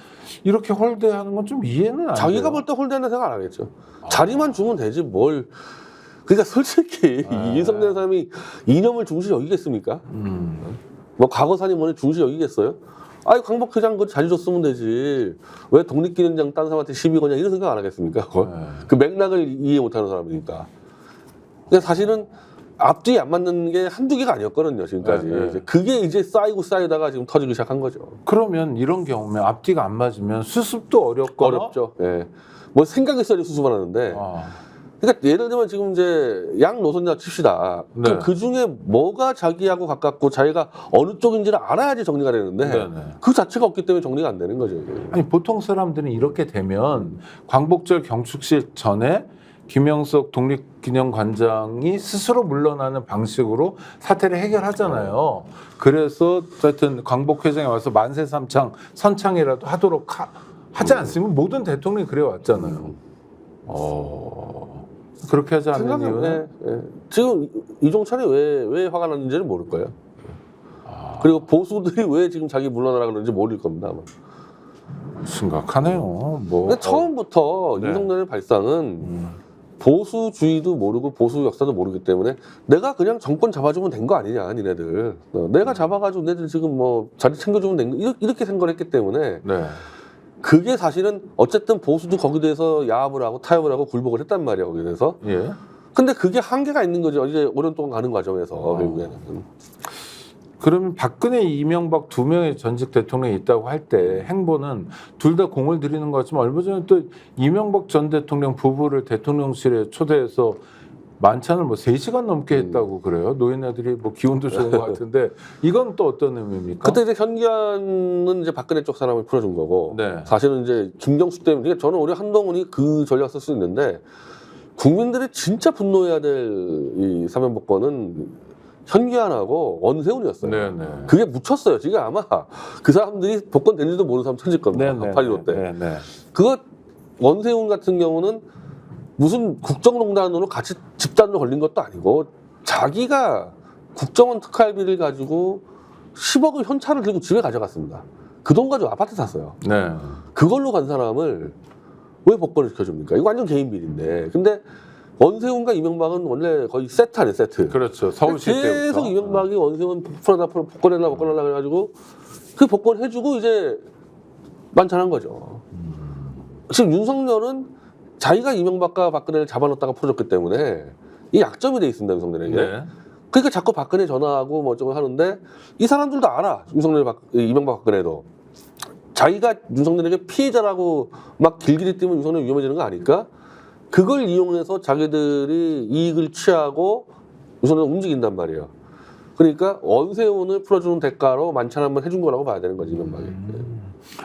이렇게 홀대하는 건 좀 이해는 안 돼요. 자기가 볼 때 홀대는 생각 안 하겠죠. 자리만 주면 되지 뭘. 그러니까 솔직히 윤석열 사람이 이념을 중시 여기겠습니까? 뭐 과거사니 뭐니 중시 여기겠어요? 아이 광복회장 그 자리 줬으면 되지. 왜 독립기념장 딴 사람한테 시비 거냐 이런 생각 안 하겠습니까? 그 맥락을 이해 못하는 사람이니까. 근데 사실은 앞뒤 안 맞는 게 한두 개가 아니었거든요 지금까지. 그게 이제 쌓이다가 지금 터지기 시작한 거죠. 그러면 이런 경우면 앞뒤가 안 맞으면 수습도 어렵거나 어렵죠. 예. 뭐 생각했어야 수습을 하는데. 그러니까 예를 들면 지금 이제 양 노선자 칩시다. 네. 그 중에 뭐가 자기하고 가깝고 자기가 어느 쪽인지를 알아야지 정리가 되는데 그 자체가 없기 때문에 정리가 안 되는 거죠. 이게. 아니 보통 사람들은 이렇게 되면 광복절 경축식 전에 김영석 독립기념관장이 스스로 물러나는 방식으로 사태를 해결하잖아요. 그래서 하여튼 광복회장에 와서 만세삼창 선창이라도 하도록 하지 않으면 모든 대통령이 그래 왔잖아요. 그렇게 하지 않는 이유는 지금 이종찬이 왜 화가 났는지는 모를 거예요. 그리고 보수들이 왜 지금 자기 물러나라 그러는지 모를 겁니다. 아마. 심각하네요. 뭐 근데 처음부터 윤석열의 발상은 보수주의도 모르고 보수 역사도 모르기 때문에 내가 그냥 정권 잡아주면 된 거 아니냐 니네들. 내가 잡아가지고 니네들 지금 뭐 자리 챙겨주면 된 거 이렇게 생각을 했기 때문에 그게 사실은 어쨌든 보수도 거기에 대해서 야합을 하고 타협을 하고 굴복을 했단 말이야 거기에 대해서. 근데 그게 한계가 있는 거죠. 이제 오랜 동안 가는 과정에서 결국에는. 그러면 박근혜, 이명박 두 명의 전직 대통령이 있다고 할 때 행보는 둘 다 공을 들이는 것 같지만 얼마 전에 또 이명박 전 대통령 부부를 대통령실에 초대해서 만찬을 뭐 3시간 넘게 했다고 그래요. 노인네들이 뭐 기운도 좋은 것 같은데 이건 또 어떤 의미입니까? 그때 이제 현기환은 이제 박근혜 쪽 사람을 풀어준 거고 사실은 이제 김경수 때문에 그러니까 저는 오히려 한동훈이 그 전략 쓸 수 있는데 국민들이 진짜 분노해야 될 이 사면복권은 현기환하고 원세훈이었어요. 그게 묻혔어요. 지금 아마 그 사람들이 복권 된지도 모르는 사람 찾을 겁니다. 8.15 때. 그거 원세훈 같은 경우는 무슨 국정농단으로 같이 집단으로 걸린 것도 아니고 자기가 국정원 특활비를 가지고 10억을 현찰을 들고 집에 가져갔습니다. 그 돈 가지고 아파트 샀어요. 그걸로 간 사람을 왜 복권을 시켜줍니까? 이거 완전 개인 비리인데. 근데 원세훈과 이명박은 원래 거의 세트 아니에요, 세트. 그렇죠. 서울시 때부터. 계속 이명박이 원세훈 복권해라 그래가지고 그 복권 해주고 이제 만찬한 거죠. 지금 윤석열은 자기가 이명박과 박근혜를 잡아놨다가 풀어줬기 때문에 이 약점이 돼 있습니다, 윤석열에게. 네. 그러니까 자꾸 박근혜 전화하고 뭐 어쩌고 하는데 이 사람들도 알아. 이명박 박근혜도. 자기가 윤석열에게 피해자라고 막 길길이 뛰면 윤석열 위험해지는 거 아닐까? 그걸 이용해서 자기들이 이익을 취하고 윤석열을 움직인단 말이에요. 그러니까 원세훈을 풀어주는 대가로 만찬 한번 해준 거라고 봐야 되는 거지, 이명박이.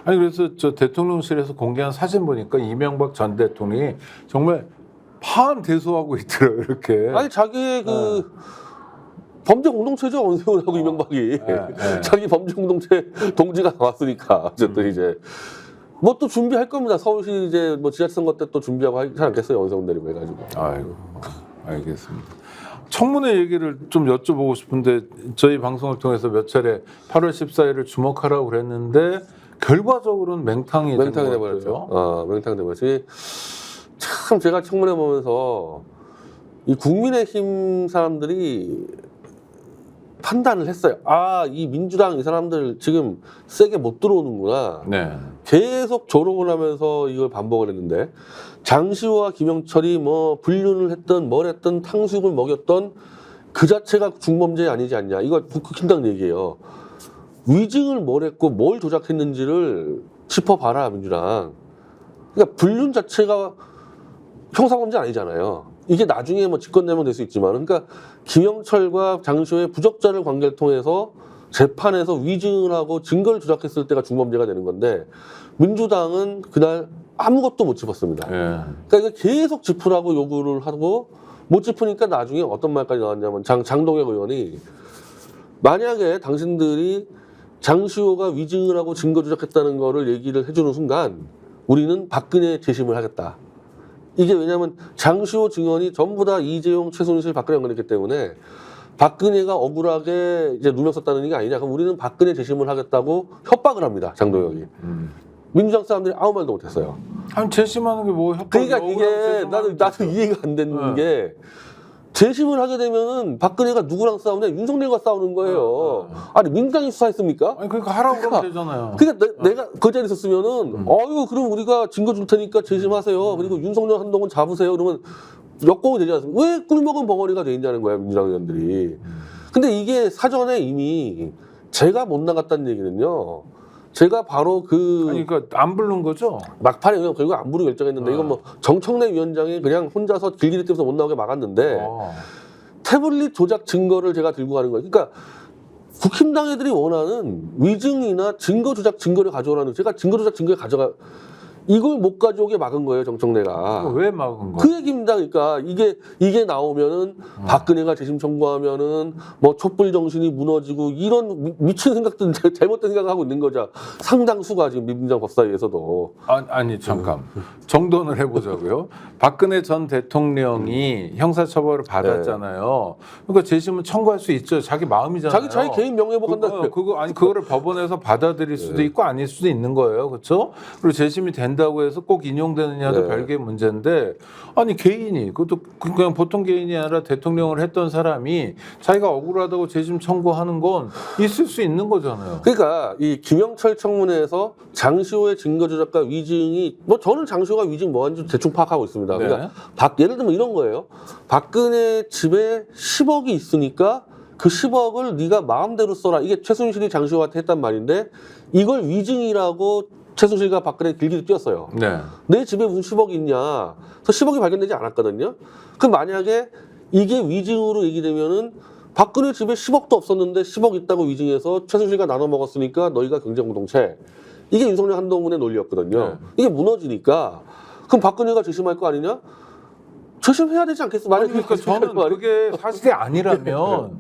아니 그래서 저 대통령실에서 공개한 사진 보니까 이명박 전 대통령이 정말 파암대소하고 있더라고요. 이렇게. 아니 자기의 그 범죄 공동체죠, 원세훈하고 이명박이. 자기 범죄 공동체 동지가 나왔으니까 어쨌든 이제 뭐 또 준비할 겁니다. 서울시 이제 뭐 지자체선거 때 또 준비하고 하지 않겠어요, 원세훈 데리고 해가지고. 아이고, 알겠습니다. 청문회 얘기를 좀 여쭤보고 싶은데 저희 방송을 통해서 몇 차례 8월 14일을 주목하라고 그랬는데 결과적으로는 맹탕이 돼버렸죠. 맹탕이 돼버렸지. 참 제가 청문회 보면서 이 국민의힘 사람들이 판단을 했어요. 아, 이 민주당 이 사람들 지금 세게 못 들어오는구나. 네. 계속 조롱을 하면서 이걸 반복을 했는데 장시호와 김영철이 뭐 불륜을 했던 뭘 했던 탕수육을 먹였던 그 자체가 중범죄 아니지 않냐. 이거 국힘당 얘기예요. 위증을 뭘 했고 뭘 조작했는지를 짚어봐라, 민주당. 그러니까 불륜 자체가 형사범죄 아니잖아요. 이게 나중에 뭐 직권남용 될 수 있지만, 그러니까 김영철과 장시호의 부적절한 관계를 통해서 재판에서 위증을 하고 증거를 조작했을 때가 중범죄가 되는 건데 민주당은 그날 아무것도 못 짚었습니다. 그러니까 이거 계속 짚으라고 요구를 하고 못 짚으니까 나중에 어떤 말까지 나왔냐면 장동혁 의원이 만약에 당신들이 장시호가 위증을 하고 증거 조작했다는 거를 얘기를 해주는 순간 우리는 박근혜 재심을 하겠다. 이게 왜냐하면 장시호 증언이 전부 다 이재용, 최순실, 박근혜 연관했기 때문에 박근혜가 억울하게 이제 누명 썼다는 얘기 아니냐. 그럼 우리는 박근혜 재심을 하겠다고 협박을 합니다. 장동혁이. 민주당 사람들이 아무 말도 못했어요. 아니 재심하는 게 뭐 협박? 그러니까 이게 나도 이해가 안 되는 게 재심을 하게 되면은 박근혜가 누구랑 싸우냐? 윤석열과 싸우는 거예요. 아니 민주당이 수사했습니까? 아니 그러니까 하라고 그러면 되잖아요. 그러니까 내가 그 자리에 있었으면은 그럼 우리가 증거 줄 테니까 재심하세요. 그리고 윤석열 한동훈 잡으세요. 그러면 역공이 되지 않습니까? 왜 꿀먹은 벙어리가 돼 있냐는 거야, 민주당 의원들이. 근데 이게 사전에 이미 제가 못 나갔다는 얘기는요. 제가 바로 아니 그러니까 안 부른 거죠? 막판에 그냥 결국 안 부르고 결정했는데 이건 뭐 정청래 위원장이 그냥 혼자서 길길이 뛰면서 못 나오게 막았는데 태블릿 조작 증거를 제가 들고 가는 거예요. 그러니까 국힘당 애들이 원하는 위증이나 증거 조작 증거를 가져오라는 제가 증거 조작 증거를 가져가 이걸 못 가져오게 막은 거예요, 정청래가. 왜 막은 거예요? 그 얘기입니다. 그러니까 이게 나오면은 박근혜가 재심 청구하면은 뭐 촛불 정신이 무너지고 이런 미친 생각들 잘못된 생각을 하고 있는 거죠. 상당수가 지금 민주당 법사위에서도. 아니 잠깐 정돈을 해보자고요. 박근혜 전 대통령이 형사처벌을 받았잖아요. 그러니까 재심은 청구할 수 있죠. 자기 마음이잖아요. 자기 개인 명예회복한다. 그거를 법원에서 받아들일 수도 있고 아닐 수도 있는 거예요, 그렇죠? 그리고 재심이 된다고 해서 꼭 인용되느냐도 별개의 문제인데 아니 개인이 그것도 그냥 보통 개인이 아니라 대통령을 했던 사람이 자기가 억울하다고 재심 청구하는 건 있을 수 있는 거잖아요. 그러니까 이 김영철 청문회에서 장시호의 증거 조작과 위증이 뭐 저는 장시호가 위증 뭐한지 대충 파악하고 있습니다. 그러니까 예를 들면 이런 거예요. 박근혜 집에 10억이 있으니까 그 10억을 네가 마음대로 써라. 이게 최순실이 장시호한테 했단 말인데 이걸 위증이라고 최순실과 박근혜 길길이 뛰었어요. 내 집에 무슨 10억이 있냐. 그래서 10억이 발견되지 않았거든요. 그럼 만약에 이게 위증으로 얘기되면은 박근혜 집에 10억도 없었는데 10억 있다고 위증해서 최순실과 나눠 먹었으니까 너희가 경제공동체. 이게 윤석열 한동훈의 논리였거든요. 이게 무너지니까 그럼 박근혜가 재심할 거 아니냐? 재심해야 되지 않겠어? 만약에 그러니까 저는 그게 사실이 아니라면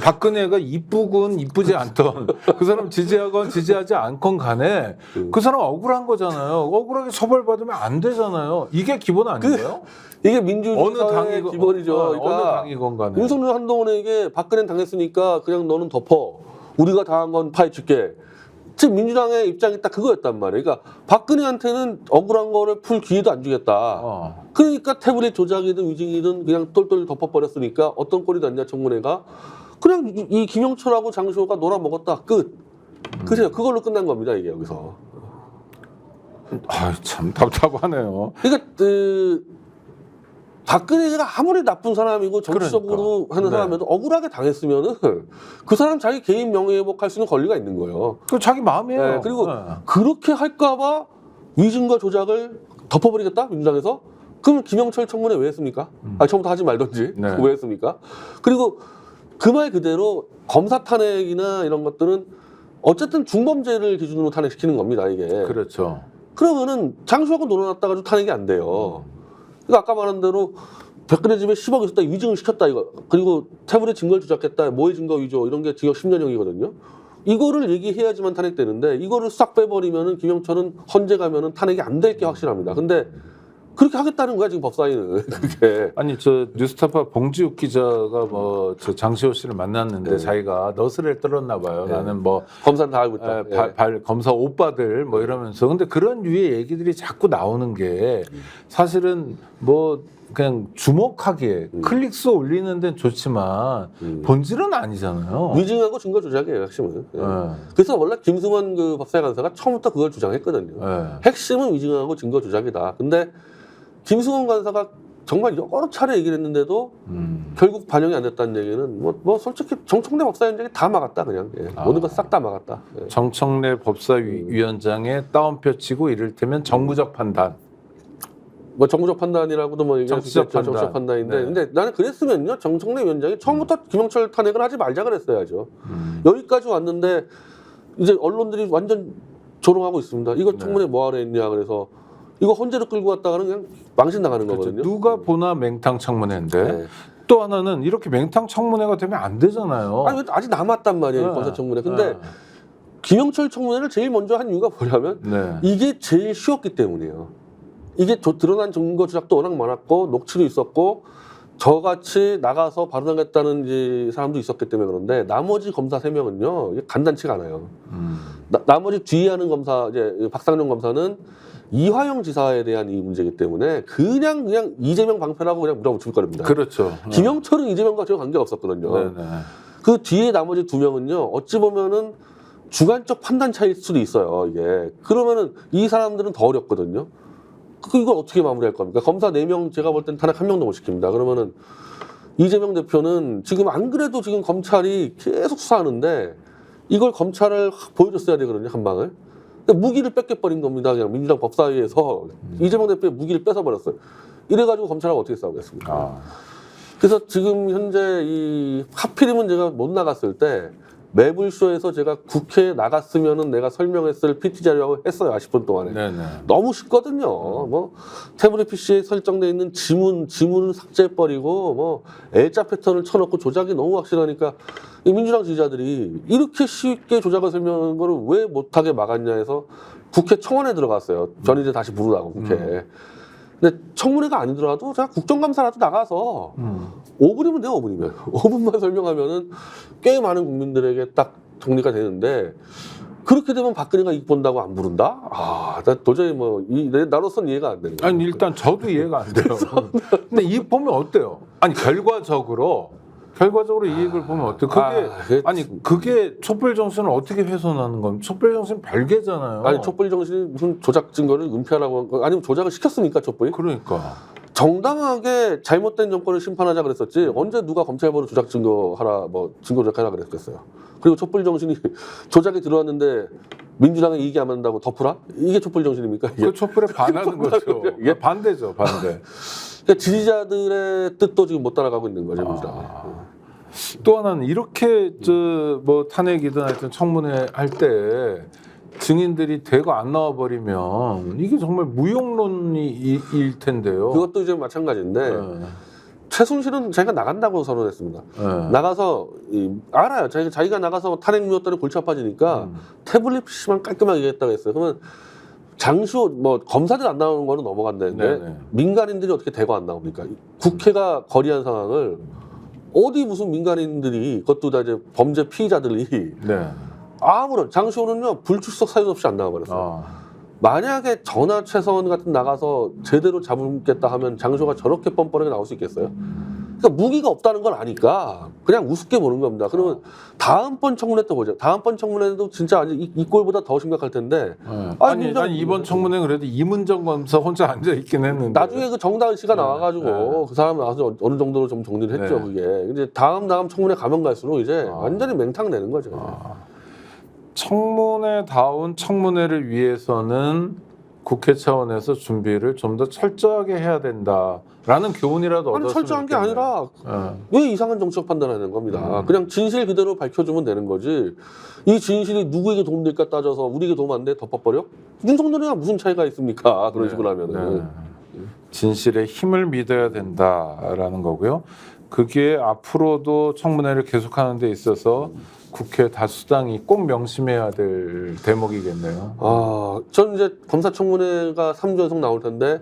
박근혜가 이쁘건 이쁘지 않던 그 사람 지지하건 지지하지 않건 간에 그 사람 억울한 거잖아요. 억울하게 처벌받으면 안 되잖아요. 이게 기본 아닌가요? 이게 민주주의 어느 당이 기본이죠. 그러니까 어느 당이건 간에. 윤석열 한동훈에게 박근혜는 당했으니까 그냥 너는 덮어. 우리가 당한 건 파헤칠게. 지금 민주당의 입장이 딱 그거였단 말이에요. 그러니까 박근혜한테는 억울한 거를 풀 기회도 안 주겠다. 그러니까 태블릿 조작이든 위증이든 그냥 똘똘 덮어버렸으니까 어떤 꼴이 났냐 청문회가 그냥 이 김영철하고 장시호가 놀아먹었다 끝. 그래요. 그걸로 끝난 겁니다 이게 여기서. 아, 참 답답하네요. 그러니까 박근혜가 아무리 나쁜 사람이고 정치적으로 하는 사람에도 억울하게 당했으면은 그 사람 자기 개인 명예회복할 수 있는 권리가 있는 거예요. 그 자기 마음이에요. 네, 그리고 그렇게 할까봐 위증과 조작을 덮어버리겠다 민주당에서? 그럼 김영철 청문회 왜 했습니까? 처음부터 하지 말던지 왜 했습니까? 그리고 그 말 그대로 검사 탄핵이나 이런 것들은 어쨌든 중범죄를 기준으로 탄핵시키는 겁니다 이게. 그렇죠. 그러면은 장수하고 놀아놨다가도 탄핵이 안 돼요. 그러니까 아까 말한 대로 박근혜 집에 10억 있었다 위증을 시켰다 이거. 그리고 태블릿 증거를 조작했다 모의 증거 위조 이런 게 징역 10년형이거든요. 이거를 얘기해야지만 탄핵되는데 이거를 싹 빼버리면은 김영철은 헌재 가면은 탄핵이 안 될 게 확실합니다. 근데 그렇게 하겠다는 거야 지금 법사위는. 그게 아니 저 뉴스타파 봉지욱 기자가 뭐 저 장시호 씨를 만났는데 자기가 너스레를 떨었나 봐요. 나는 뭐 검사는 다 알고 있다. 검사 오빠들 뭐 이러면서 근데 그런 류의 얘기들이 자꾸 나오는 게 사실은 뭐 그냥 주목하기에 클릭수 올리는 데는 좋지만 본질은 아니잖아요. 위증하고 증거 조작이에요 핵심은. 그래서 원래 김승원 그 법사위 간사가 처음부터 그걸 주장했거든요. 핵심은 위증하고 증거 조작이다. 근데 김승원 간사가 정말 여러 차례 얘기를 했는데도 결국 반영이 안 됐다는 얘기는 뭐 솔직히 정청래 법사위원장이 다 막았다 그냥 모든 거 싹 다 막았다. 정청래 법사위원장의 따옴표 치고 이를테면 정무적 판단. 뭐 정무적 판단이라고도 뭐 얘기할 수 있겠죠. 판단. 정치적 판단인데 근데 나는 그랬으면요 정청래 위원장이 처음부터 김영철 탄핵을 하지 말자 그랬어야죠. 여기까지 왔는데 이제 언론들이 완전 조롱하고 있습니다. 이거 청문회 뭐하러 했냐 그래서 이거 헌재로 끌고 갔다가는 그냥 망신 나가는 거거든요. 누가 보나 맹탕 청문회인데 또 하나는 이렇게 맹탕 청문회가 되면 안 되잖아요. 아니 아직 남았단 말이에요 검사 청문회. 근데 김영철 청문회를 제일 먼저 한 이유가 뭐냐면 이게 제일 쉬웠기 때문이에요. 이게 드러난 증거 조작도 워낙 많았고 녹취도 있었고 저같이 나가서 발언하겠다는 이제 사람도 있었기 때문에 그런데 나머지 검사 3명은요 이게 간단치가 않아요. 나머지 뒤에 하는 검사 이제 박상용 검사는 이화영 지사에 대한 이 문제이기 때문에 그냥 이재명 방패라고 그냥 물어붙일 겁니다. 그렇죠. 김영철은 이재명과 전혀 관계가 없었거든요. 그 뒤에 나머지 2명은요 어찌 보면은 주관적 판단 차이일 수도 있어요. 이게 그러면은 이 사람들은 더 어렵거든요. 이걸 어떻게 마무리할 겁니까? 검사 4명 제가 볼 땐 탄핵 1명도 못 시킵니다. 그러면은 이재명 대표는 지금 안 그래도 지금 검찰이 계속 수사하는데 이걸 검찰을 보여줬어야 되거든요 한 방을. 무기를 뺏겨버린 겁니다. 그냥 민주당 법사위에서 이재명 대표의 무기를 뺏어버렸어요. 이래가지고 검찰하고 어떻게 싸우겠습니까? 그래서 지금 현재 이 하필이면 제가 못 나갔을 때 매불쇼에서 제가 국회에 나갔으면은 내가 설명했을 PT 자료하고 했어요. 10분 동안에. 너무 쉽거든요. 뭐 태블릿 PC에 설정돼 있는 지문을 삭제해버리고 뭐 L자 패턴을 쳐놓고 조작이 너무 확실하니까 이 민주당 지지자들이 이렇게 쉽게 조작을 설명하는 거를 왜 못하게 막았냐 해서 국회 청원에 들어갔어요. 전이제 다시 부르라고 국회에. 근데 청문회가 아니더라도 제가 국정감사라도 나가서 5분이면 돼요. 5분이면 5분만 설명하면은 꽤 많은 국민들에게 딱 정리가 되는데 그렇게 되면 박근혜가 이익 본다고 안 부른다? 나 도저히 나로서는 이해가 안 되는 거예요. 아니 일단 저도 이해가 안 돼요. 근데 이 보면 어때요? 아니 결과적으로 이익을 보면 어때요? 그게 촛불 정신을 어떻게 훼손하는 건? 촛불 정신 별개잖아요. 아니 촛불 정신이 무슨 조작 증거를 은폐하라고 아니면 조작을 시켰습니까 촛불이? 그러니까 정당하게 잘못된 정권을 심판하자 그랬었지 언제 누가 검찰보로 조작 증거하라 증거 조작하라 그랬겠어요. 그리고 촛불 정신이 조작이 들어왔는데 민주당에 이익이 안 된다고 덮으라? 이게 촛불 정신입니까? 이게? 그 촛불에 반하는 거죠. 이게 반대죠, 반대. 그러니까 지지자들의 뜻도 지금 못 따라가고 있는 거죠, 민주당이. 또 하나는 이렇게 탄핵이든 하여튼 청문회 할 때 증인들이 대거 안 나와 버리면 이게 정말 무용론일 텐데요. 그것도 이제 마찬가지인데 최순실은 자기가 나간다고 선언했습니다. 나가서 알아요. 자기가 나가서 탄핵 미웠더니 골치 아파지니까 태블릿 PC만 깔끔하게 얘기했다고 했어요. 그러면 장시호 검사들 안 나오는 거는 넘어간다는데 민간인들이 어떻게 대거 안 나옵니까? 국회가 거리한 상황을 어디 무슨 민간인들이 그것도 다 이제 범죄 피의자들이 아무런 장시호는요 불출석 사유 없이 안 나와버렸어요. 만약에 전화 최서원 같은 나가서 제대로 잡겠다 하면 장시호가 저렇게 뻔뻔하게 나올 수 있겠어요? 그러니까 무기가 없다는 걸 아니까 그냥 우습게 보는 겁니다. 그러면 다음번 청문회 때 보죠. 다음번 청문회도 진짜 이 꼴보다 더 심각할 텐데. 아니 이번 청문회 그래도 이문정 검사 혼자 앉아 있긴 했는데 나중에 그 정다은 씨가 나와가지고 그 사람 나와서 어느 정도로 좀 정리를 했죠. 그게. 근데 다음 청문회 가면 갈수록 이제 완전히 맹탕 내는 거죠. 청문회다운 청문회를 위해서는 국회 차원에서 준비를 좀 더 철저하게 해야 된다라는 교훈이라도 아니 얻었으면 철저한 게 좋겠네요. 아니라 왜 이상한 정치적 판단하는 겁니다. 그냥 진실 그대로 밝혀주면 되는 거지. 이 진실이 누구에게 도움될까 따져서 우리에게 도움 안 돼? 덮어버려? 윤석열이랑 무슨 차이가 있습니까? 그런 식으로 하면은. 진실의 힘을 믿어야 된다라는 거고요. 그게 앞으로도 청문회를 계속하는 데 있어서 국회 다수당이 꼭 명심해야 될 대목이겠네요. 전 이제 검사청문회가 3주 연속 나올 텐데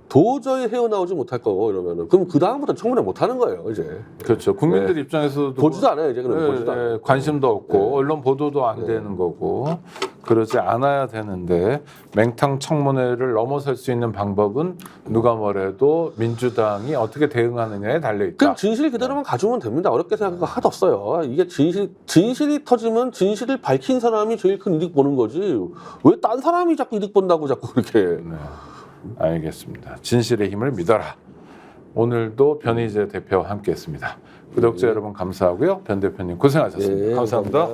도저히 헤어나오지 못할 거고 이러면은 그럼 그 다음부터 청문회 못 하는 거예요 이제. 그렇죠. 국민들 입장에서도 보지도 않아요 이제 그러면 보지도 않아요. 관심도 없고 언론 보도도 안 되는 거고 그러지 않아야 되는데 맹탕 청문회를 넘어설 수 있는 방법은 누가 뭐래도 민주당이 어떻게 대응하느냐에 달려 있다. 그럼 진실 그대로만 가져오면 됩니다. 어렵게 생각할 거 하나도 없어요. 이게 진실이 터지면 진실을 밝힌 사람이 제일 큰 이득 보는 거지. 왜 딴 사람이 자꾸 이득 본다고 자꾸 그렇게. 알겠습니다. 진실의 힘을 믿어라. 오늘도 변희재 대표와 함께했습니다. 구독자 여러분 감사하고요. 변 대표님 고생하셨습니다. 감사합니다.